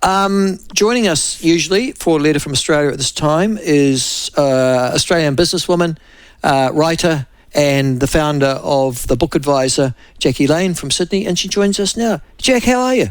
Joining us usually for a letter from Australia at this time is Australian businesswoman, writer, and the founder of the book advisor, Jaqui Lane from Sydney, and she joins us now. Jack, how are you?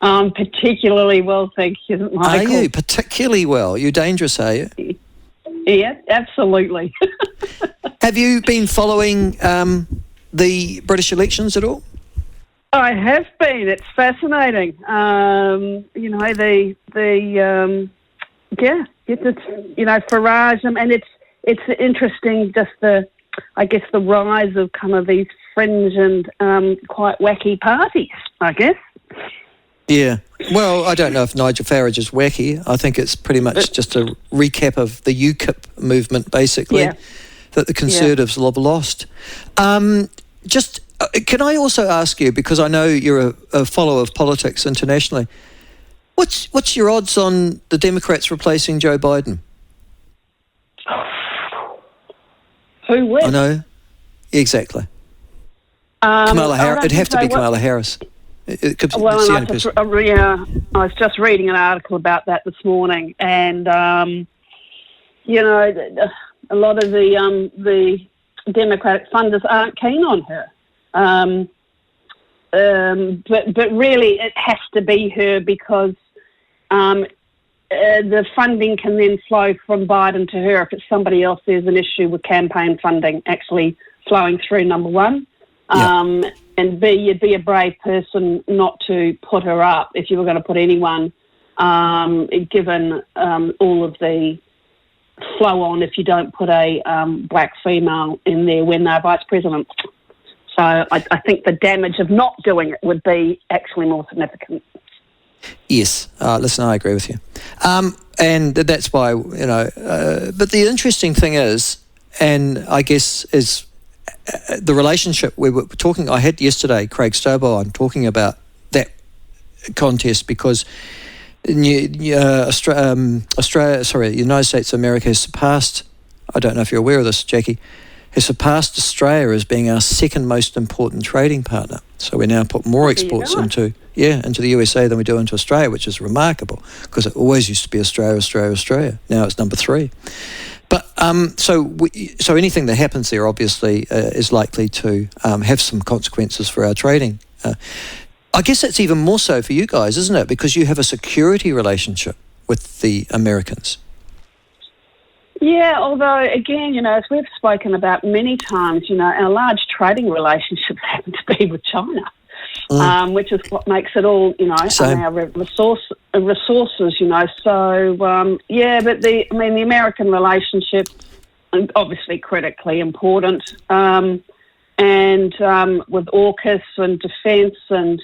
Particularly well, thank you, Michael. Are you? Particularly well. You're dangerous, are you? Yeah, absolutely. Have you been following the British elections at all? I have been. It's fascinating. Farage, and it's interesting. Just the rise of kind of these fringe and quite wacky parties, I guess. Yeah. Well, I don't know if Nigel Farage is wacky. I think it's pretty much just a recap of the UKIP movement, basically, that the Conservatives have lost. Can I also ask you, because I know you're a follower of politics internationally, what's your odds on the Democrats replacing Joe Biden? Who would? I know. Exactly. Kamala Harris. It'd have to be Kamala Harris. I was just reading an article about that this morning, and a lot of the Democratic funders aren't keen on her. But really, it has to be her because the funding can then flow from Biden to her. If it's somebody else, there's an issue with campaign funding actually flowing through, number one. And B, you'd be a brave person not to put her up if you were going to put anyone, given all of the flow on if you don't put a black female in there when they're vice president. So I think the damage of not doing it would be actually more significant. Yes, listen, I agree with you. And that's why, but the interesting thing is, and I guess is the relationship we were talking, I had yesterday Craig Stobo on talking about that contest because the United States of America has surpassed, I don't know if you're aware of this, Jackie, has surpassed Australia as being our second most important trading partner. So we now put more exports into the USA than we do into Australia, which is remarkable because it always used to be Australia, Australia, Australia. Now it's number 3. But so anything that happens there obviously is likely to have some consequences for our trading. I guess it's even more so for you guys, isn't it? Because you have a security relationship with the Americans. Yeah, although, again, as we've spoken about many times, our large trading relationships happen to be with China, which is what makes it all, our resources, So, but the American relationship, obviously critically important, and with AUKUS and defence and,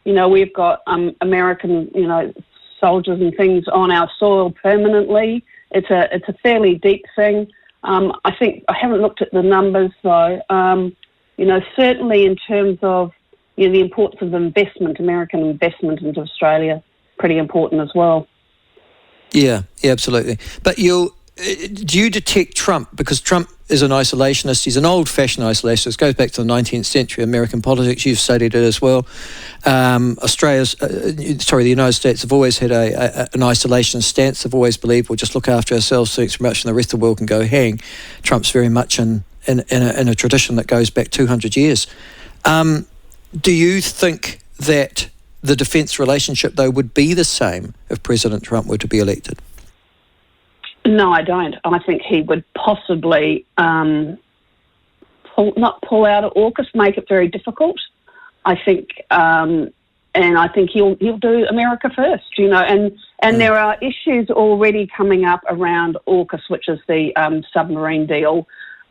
we've got American, soldiers and things on our soil permanently. It's a fairly deep thing. I think I haven't looked at the numbers though. Certainly in terms of the importance of investment, American investment into Australia, pretty important as well. Yeah, absolutely. But do you detect Trump, because Trump is an isolationist, he's an old-fashioned isolationist, goes back to the 19th century American politics, you've studied it as well. The United States have always had an isolationist stance, they've always believed we'll just look after ourselves so much and the rest of the world can go hang. Trump's very much in a tradition that goes back 200 years. Do you think that the defence relationship, though, would be the same if President Trump were to be elected? No, I don't. I think he would possibly pull out of AUKUS, make it very difficult. I think, and I think he'll do America first, and there are issues already coming up around AUKUS, which is the submarine deal,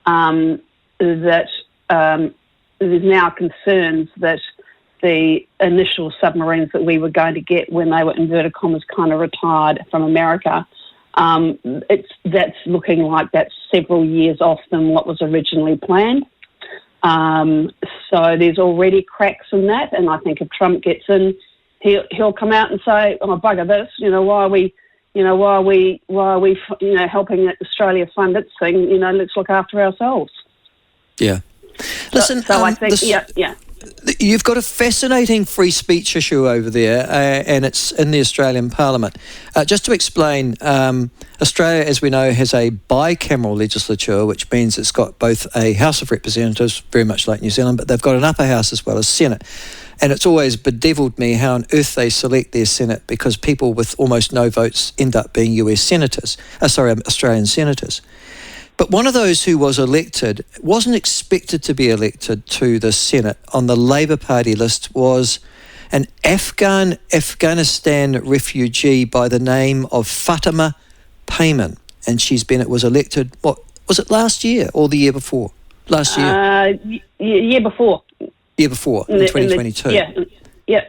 that there's now concerns that the initial submarines that we were going to get when they were, inverted commas, kind of retired from America, that's looking like that's several years off than what was originally planned. So there's already cracks in that, and I think if Trump gets in, he'll come out and say, "Oh, bugger this! Why are we helping Australia fund its thing? Let's look after ourselves." Yeah. Listen. So I think, you've got a fascinating free speech issue over there, and it's in the Australian Parliament. Just to explain, Australia, as we know, has a bicameral legislature, which means it's got both a House of Representatives, very much like New Zealand, but they've got an upper house as well as Senate. And it's always bedeviled me how on earth they select their Senate, because people with almost no votes end up being Australian senators. But one of those who was elected, wasn't expected to be elected to the Senate on the Labour Party list, was an Afghanistan refugee by the name of Fatima Payman. And was elected, what, was it last year or the year before? Last year? Year before. Year before, in 2022. Yeah.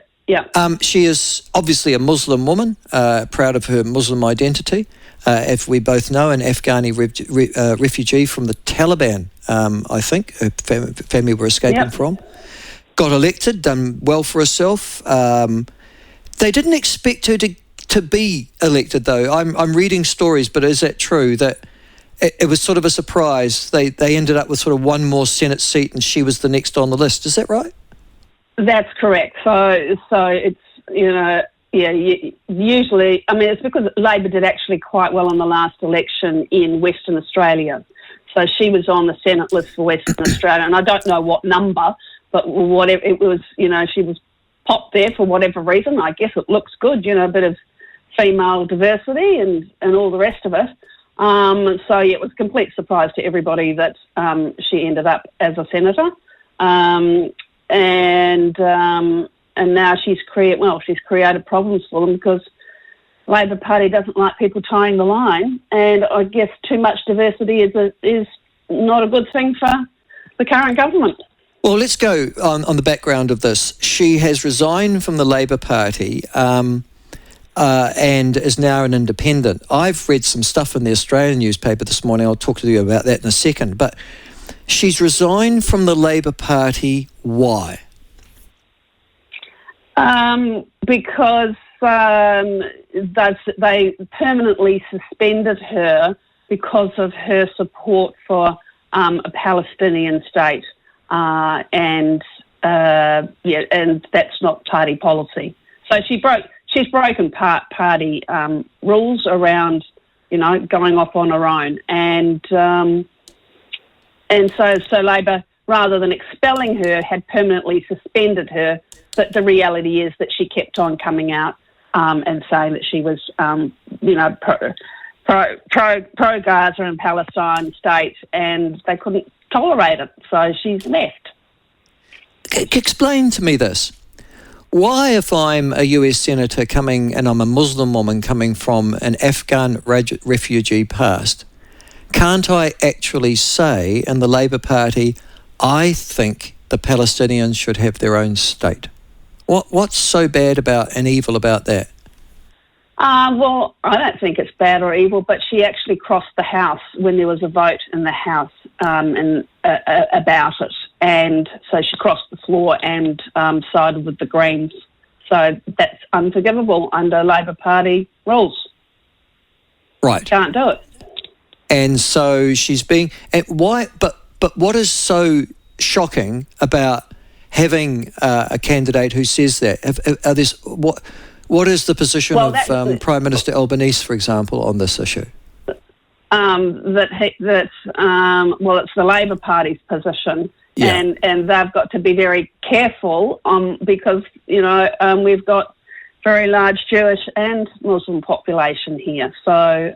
She is obviously a Muslim woman, proud of her Muslim identity. If we both know, an Afghani refugee from the Taliban, I think, her family were escaping from. Got elected, done well for herself. They didn't expect her to be elected, though. I'm reading stories, but is that true, that it was sort of a surprise? They ended up with sort of one more Senate seat and she was the next on the list. Is that right? That's correct. So it's, usually, I mean, it's because Labor did actually quite well in the last election in Western Australia. So she was on the Senate list for Western Australia, and I don't know what number, but whatever it was, she was popped there for whatever reason. I guess it looks good, a bit of female diversity and all the rest of it. It was a complete surprise to everybody that she ended up as a senator. And now she's created problems for them, because Labor Party doesn't like people tying the line, and I guess too much diversity is not a good thing for the current government. Well, let's go on the background of this. She has resigned from the Labor Party and is now an independent. I've read some stuff in the Australian newspaper this morning. I'll talk to you about that in a second. But she's resigned from the Labor Party. Why? Because they permanently suspended her because of her support for a Palestinian state, and that's not party policy. So she's broken party rules around, going off on her own, and so Labor, rather than expelling her, had permanently suspended her. But the reality is that she kept on coming out and saying that she was, pro-Gaza and Palestine state, and they couldn't tolerate it, so she's left. Explain to me this. Why, if I'm a US senator and I'm a Muslim woman coming from an Afghan refugee past, can't I actually say in the Labor Party, I think the Palestinians should have their own state? What's so bad and evil about that? Well, I don't think it's bad or evil, but she actually crossed the House when there was a vote in the House about it. And so she crossed the floor and sided with the Greens. So that's unforgivable under Labor Party rules. Right. Can't do it. And so she's being... why? But what is so shocking about having a candidate who says that? What is the position of Prime Minister Albanese, for example, on this issue? It's the Labor Party's position, and they've got to be very careful because we've got very large Jewish and Muslim population here, so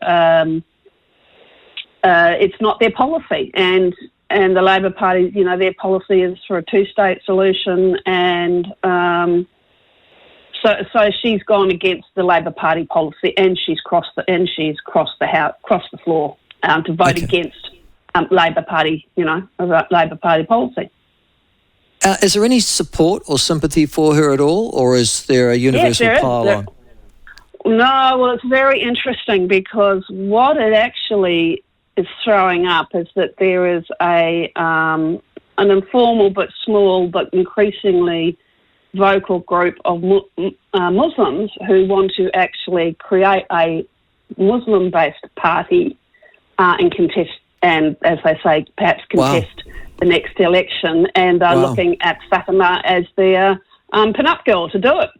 it's not their policy, and the Labor Party, their policy is for a two-state solution, and so she's gone against the Labor Party policy, and she's crossed the floor to vote against Labor Party, Labor Party policy. Is there any support or sympathy for her at all, or is there a universal pile-on? No, well, it's very interesting because what it actually is throwing up is that there is an informal but small but increasingly vocal group of Muslims who want to actually create a Muslim-based party and contest and as they say, perhaps contest the next election, and are looking at Fatima as their pin-up girl to do it.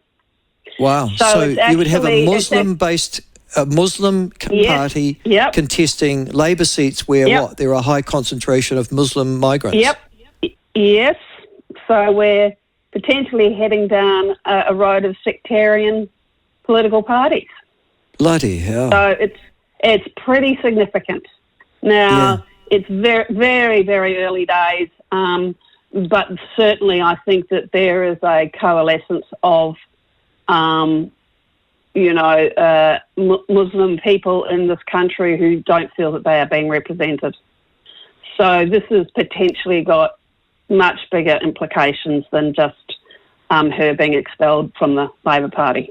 Wow. So you would have a Muslim-based Muslim party contesting Labor seats where there are a high concentration of Muslim migrants. Yes. So we're potentially heading down a road of sectarian political parties. Bloody hell. So it's pretty significant. Now, it's very, very, very early days, but certainly I think that there is a coalescence of, Muslim people in this country who don't feel that they are being represented. So this has potentially got much bigger implications than just her being expelled from the Labor Party.